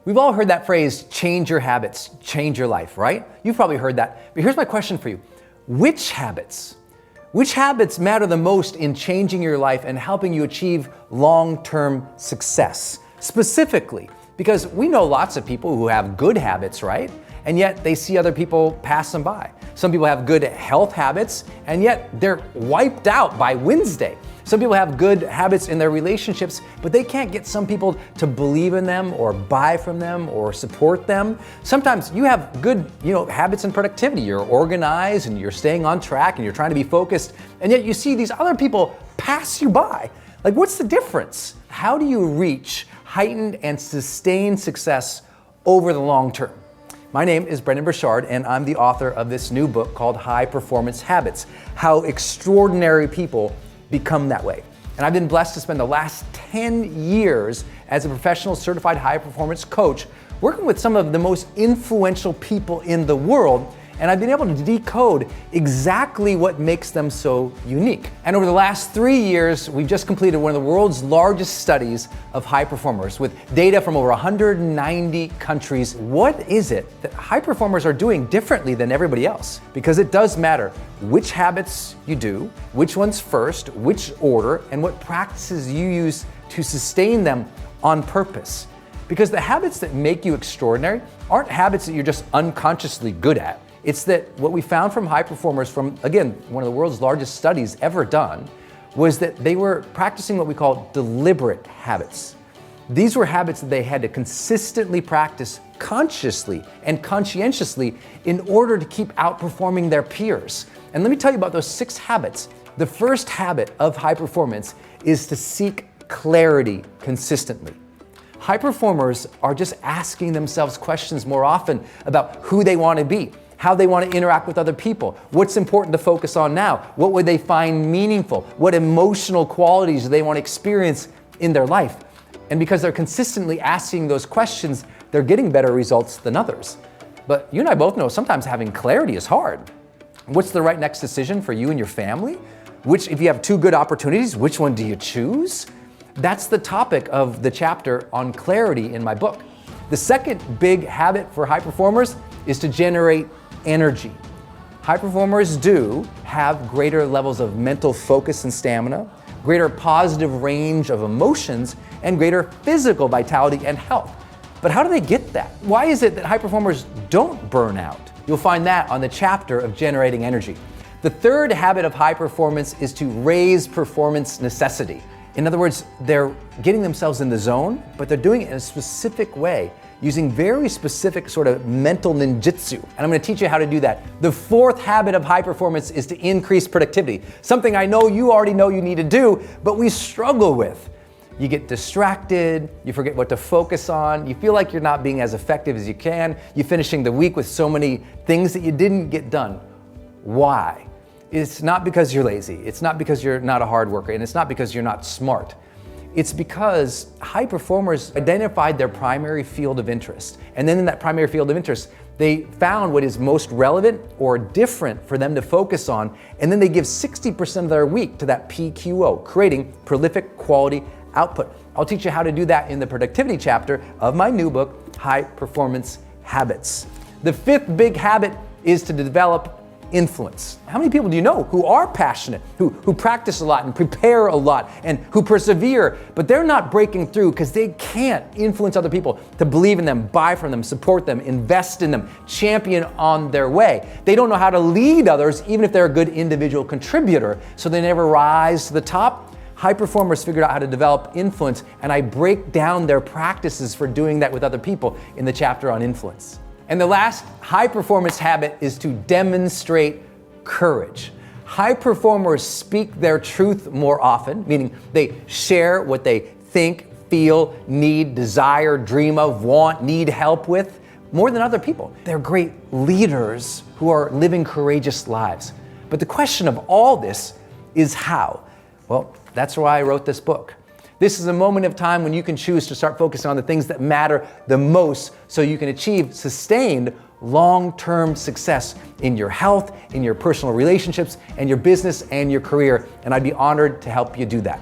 We've all heard that phrase, change your habits, change your life, right? You've probably heard that. But here's my question for you. Which habits matter the most in changing your life and helping you achieve long-term success? Specifically, because we know lots of people who have good habits, right? And yet they see other people pass them by. Some people have good health habits, and yet they're wiped out by Wednesday. Some people have good habits in their relationships, but they can't get some people to believe in them or buy from them or support them. Sometimes you have good, habits and productivity. You're organized and you're staying on track and you're trying to be focused, and yet you see these other people pass you by. Like, what's the difference? How do you reach heightened and sustained success over the long term? My name is Brendon Burchard, and I'm the author of this new book called High Performance Habits: How Extraordinary People Become That Way. And I've been blessed to spend the last 10 years as a professional certified high performance coach, working with some of the most influential people in the world. And I've been able to decode exactly what makes them so unique. And over the last 3 years, we've just completed one of the world's largest studies of high performers with data from over 190 countries. What is it that high performers are doing differently than everybody else? Because it does matter which habits you do, which ones first, which order, and what practices you use to sustain them on purpose. Because the habits that make you extraordinary aren't habits that you're just unconsciously good at. It's that what we found from high performers from, again, one of the world's largest studies ever done, was that they were practicing what we call deliberate habits. These were habits that they had to consistently practice consciously and conscientiously in order to keep outperforming their peers. And let me tell you about those 6 habits. The first habit of high performance is to seek clarity consistently. High performers are just asking themselves questions more often about who they want to be, how they want to interact with other people, what's important to focus on now, what would they find meaningful, what emotional qualities do they want to experience in their life. And because they're consistently asking those questions, they're getting better results than others. But you and I both know sometimes having clarity is hard. What's the right next decision for you and your family? If you have 2 good opportunities, which one do you choose? That's the topic of the chapter on clarity in my book. The second big habit for high performers is to generate energy. High performers do have greater levels of mental focus and stamina, greater positive range of emotions, and greater physical vitality and health. But how do they get that? Why is it that high performers don't burn out? You'll find that on the chapter of generating energy. The third habit of high performance is to raise performance necessity. In other words, they're getting themselves in the zone, but they're doing it in a specific way, using very specific sort of mental ninjutsu. And I'm going to teach you how to do that. The fourth habit of high performance is to increase productivity. Something I know you already know you need to do, but we struggle with. You get distracted, you forget what to focus on, you feel like you're not being as effective as you can, you're finishing the week with so many things that you didn't get done. Why? It's not because you're lazy, it's not because you're not a hard worker, and it's not because you're not smart. It's because high performers identified their primary field of interest. And then in that primary field of interest, they found what is most relevant or different for them to focus on, and then they give 60% of their week to that PQO, creating prolific quality output. I'll teach you how to do that in the productivity chapter of my new book, High Performance Habits. The fifth big habit is to develop influence. How many people do you know who are passionate, who practice a lot and prepare a lot and who persevere, but they're not breaking through because they can't influence other people to believe in them, buy from them, support them, invest in them, champion on their way. They don't know how to lead others even if they're a good individual contributor, so they never rise to the top. High performers figured out how to develop influence, and I break down their practices for doing that with other people in the chapter on influence. And the last high performance habit is to demonstrate courage. High performers speak their truth more often, meaning they share what they think, feel, need, desire, dream of, want, need help with, more than other people. They're great leaders who are living courageous lives. But the question of all this is how? Well, that's why I wrote this book. This is a moment of time when you can choose to start focusing on the things that matter the most so you can achieve sustained long-term success in your health, in your personal relationships, and your business and your career. And I'd be honored to help you do that.